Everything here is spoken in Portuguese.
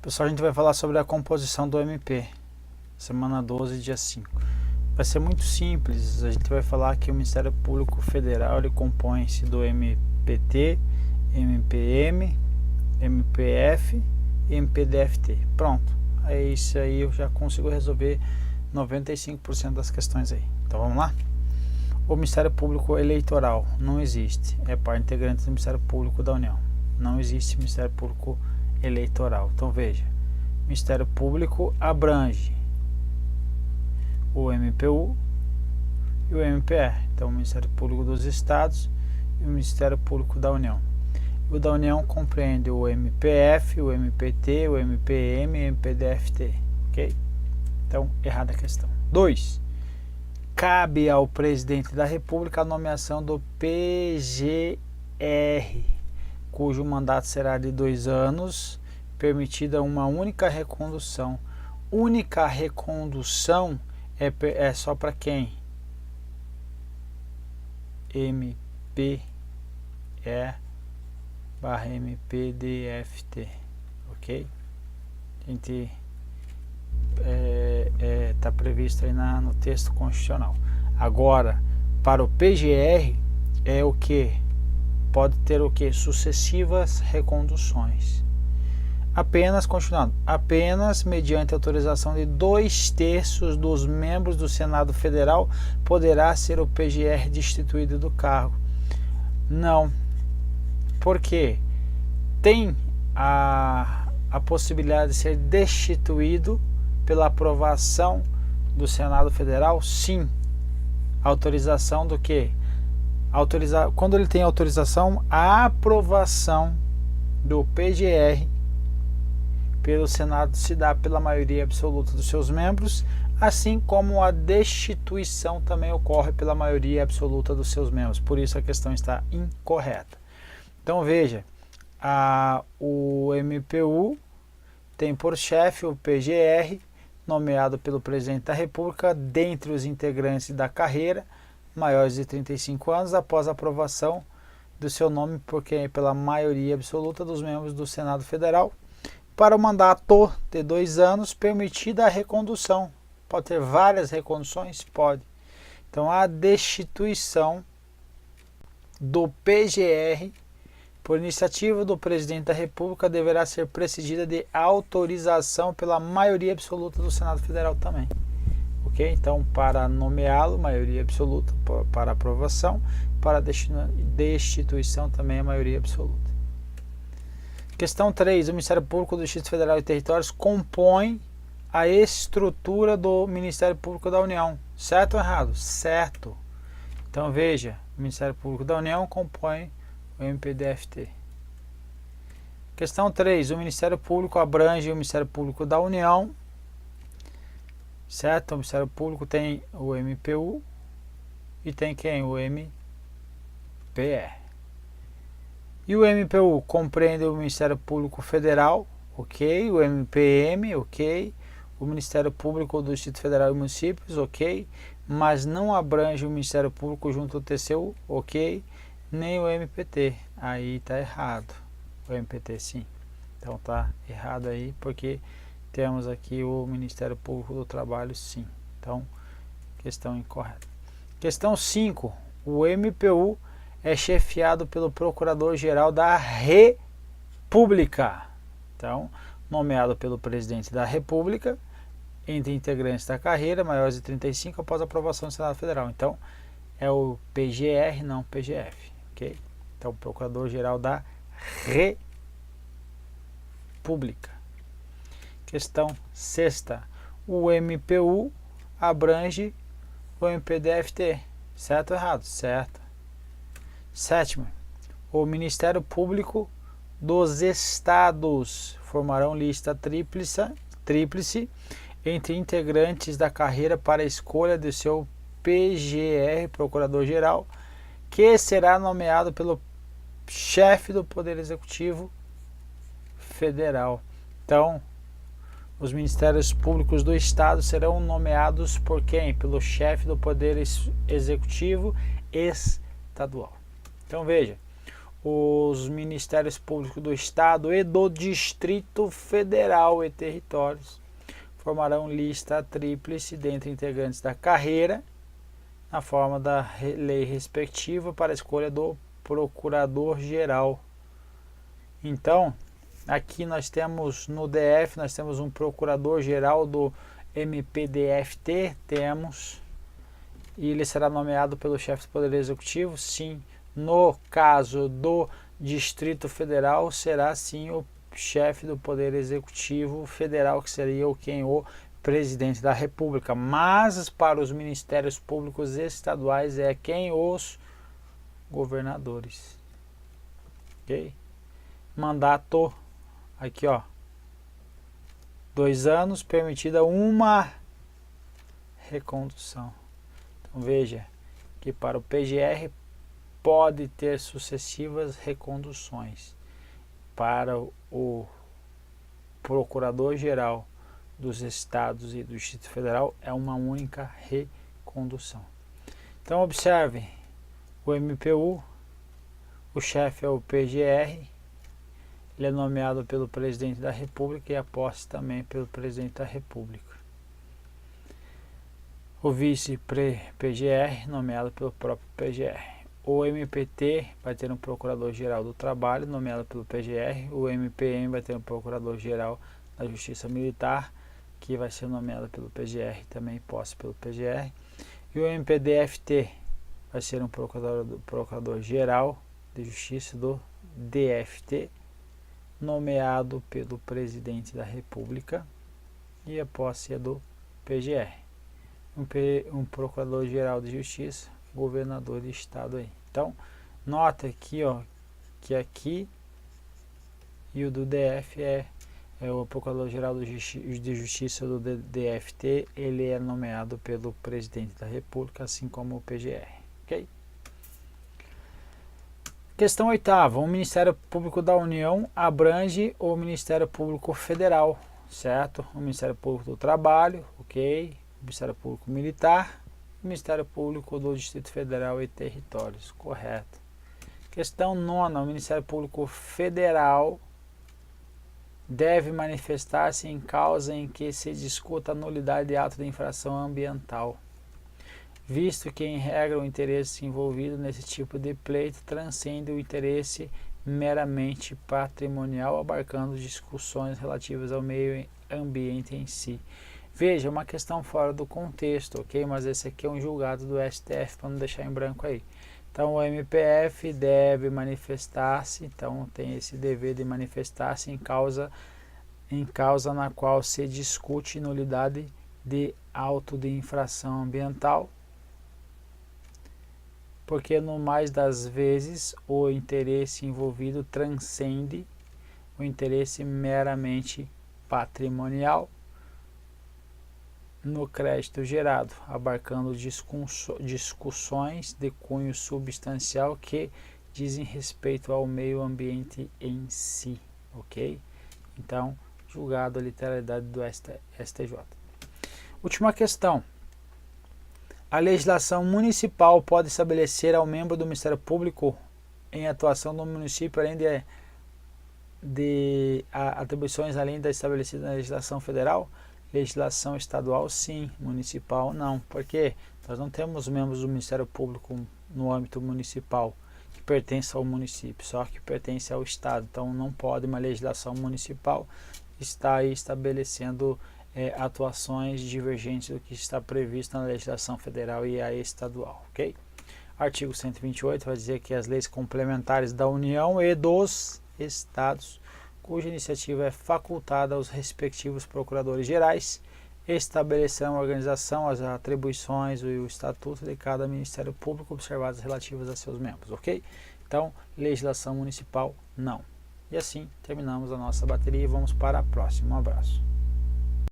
Pessoal, a gente vai falar sobre a composição do MP, semana 12, dia 5. Vai ser muito simples, a gente vai falar que o Ministério Público Federal ele compõe-se do MPT, MPM, MPF e MPDFT. Pronto, é isso aí, eu já consigo resolver 95% das questões aí. Então vamos lá? O Ministério Público Eleitoral não existe, é parte integrante do Ministério Público da União. Não existe Ministério Público Eleitoral. Então veja, o Ministério Público abrange o MPU e o MPR. Então o Ministério Público dos Estados e o Ministério Público da União. O da União compreende o MPF, o MPT, o MPM e o MPDFT. Ok? Então, errada a questão. 2. Cabe ao Presidente da República a nomeação do PGR, cujo mandato será de 2 anos, permitida uma única recondução. Única recondução é só para quem? MPE/MPDFT, ok? A gente está previsto aí no texto constitucional. Agora, para o PGR é o que? Pode ter o que? Sucessivas reconduções. Apenas, continuando, apenas mediante autorização de 2/3 dos membros do Senado Federal poderá ser o PGR destituído do cargo. Não. Por quê? Tem a possibilidade de ser destituído pela aprovação do Senado Federal? Sim. Autorização do quê? Quando ele tem autorização, a aprovação do PGR pelo Senado se dá pela maioria absoluta dos seus membros, assim como a destituição também ocorre pela maioria absoluta dos seus membros. Por isso a questão está incorreta. Então veja, o MPU tem por chefe o PGR, nomeado pelo Presidente da República, dentre os integrantes da carreira, maiores de 35 anos, após a aprovação do seu nome pela maioria absoluta dos membros do Senado Federal, para o mandato de 2 anos, permitida a recondução. Pode ter várias reconduções? Pode. Então, a destituição do PGR, por iniciativa do Presidente da República, deverá ser precedida de autorização pela maioria absoluta do Senado Federal também. Ok? Então, para nomeá-lo, maioria absoluta para aprovação, para destituição também a maioria absoluta. Questão 3. O Ministério Público do Distrito Federal e Territórios compõe a estrutura do Ministério Público da União. Certo ou errado? Certo. Então veja, o Ministério Público da União compõe o MPDFT. Questão 3. O Ministério Público abrange o Ministério Público da União. Certo? O Ministério Público tem o MPU e tem quem? O MPR. E o MPU compreende o Ministério Público Federal, ok? O MPM, ok? O Ministério Público do Distrito Federal e Municípios, ok? Mas não abrange o Ministério Público junto ao TCU, ok? Nem o MPT. Aí está errado. O MPT sim. Então está errado aí, porque temos aqui o Ministério Público do Trabalho sim. Então, questão incorreta. Questão 5. O MPU é chefiado pelo Procurador-Geral da República. Então, nomeado pelo Presidente da República, entre integrantes da carreira, maiores de 35, após a aprovação do Senado Federal. Então, é o PGR, não PGF. Ok? Então, Procurador-Geral da República. Questão 6. O MPU abrange o MPDFT. Certo ou errado? Certo. 7. O Ministério Público dos Estados formarão lista tríplice entre integrantes da carreira para a escolha do seu PGR, Procurador-Geral, que será nomeado pelo chefe do Poder Executivo Federal. Então, os Ministérios Públicos do Estado serão nomeados por quem? Pelo chefe do Poder Executivo Estadual. Então veja, os Ministérios Públicos do Estado e do Distrito Federal e territórios formarão lista tríplice dentre integrantes da carreira, na forma da lei respectiva, para a escolha do Procurador-Geral. Então, aqui nós temos no DF, nós temos um Procurador-Geral do MPDFT, e ele será nomeado pelo chefe do Poder Executivo, sim. No caso do Distrito Federal, será sim o chefe do Poder Executivo Federal, que seria o Presidente da República. Mas para os Ministérios Públicos Estaduais é quem? Os governadores. Ok? Mandato, aqui ó, 2 anos, permitida uma recondução. Então veja que para o PGR pode ter sucessivas reconduções. Para o Procurador-Geral dos Estados e do Distrito Federal é uma única recondução. Então observem, o MPU, o chefe é o PGR, ele é nomeado pelo Presidente da República e a posse também pelo Presidente da República. O vice-PGR, nomeado pelo próprio PGR. O MPT vai ter um Procurador-Geral do Trabalho, nomeado pelo PGR. O MPM vai ter um Procurador-Geral da Justiça Militar, que vai ser nomeado pelo PGR, também posse pelo PGR. E o MPDFT vai ser um Procurador-Geral de Justiça do DFT, nomeado pelo Presidente da República, e a posse é do PGR. Um Procurador-Geral de Justiça, governador de estado aí. Então, nota aqui, ó, que aqui e o do DF é o Procurador-Geral de Justiça do DFT, ele é nomeado pelo Presidente da República, assim como o PGR. Ok? Questão 8ª. O Ministério Público da União abrange o Ministério Público Federal, certo? O Ministério Público do Trabalho, ok? O Ministério Público Militar, o Ministério Público do Distrito Federal e Territórios, correto. Questão 9ª. O Ministério Público Federal deve manifestar-se em causa em que se discuta a nulidade de ato de infração ambiental, visto que, em regra, o interesse envolvido nesse tipo de pleito transcende o interesse meramente patrimonial, abarcando discussões relativas ao meio ambiente em si. Veja, uma questão fora do contexto, ok? Mas esse aqui é um julgado do STF, para não deixar em branco aí. Então, o MPF deve manifestar-se, então tem esse dever de manifestar-se em causa na qual se discute nulidade de auto de infração ambiental, porque no mais das vezes o interesse envolvido transcende o interesse meramente patrimonial no crédito gerado, abarcando discussões de cunho substancial que dizem respeito ao meio ambiente em si, ok? Então, julgado a literalidade do STJ. Última questão. A legislação municipal pode estabelecer ao membro do Ministério Público em atuação no município, além de atribuições além da estabelecida na legislação federal? Legislação estadual, sim. Municipal, não. Porque nós não temos membros do Ministério Público no âmbito municipal que pertencem ao município, só que pertence ao Estado. Então, não pode uma legislação municipal estar aí estabelecendo atuações divergentes do que está previsto na legislação federal e a estadual, ok? Artigo 128 vai dizer que as leis complementares da União e dos Estados, cuja iniciativa é facultada aos respectivos procuradores gerais, estabelecerão a organização, as atribuições e o estatuto de cada Ministério Público, observadas relativas a seus membros, ok? Então, legislação municipal, não. E assim terminamos a nossa bateria e vamos para a próxima. Um abraço.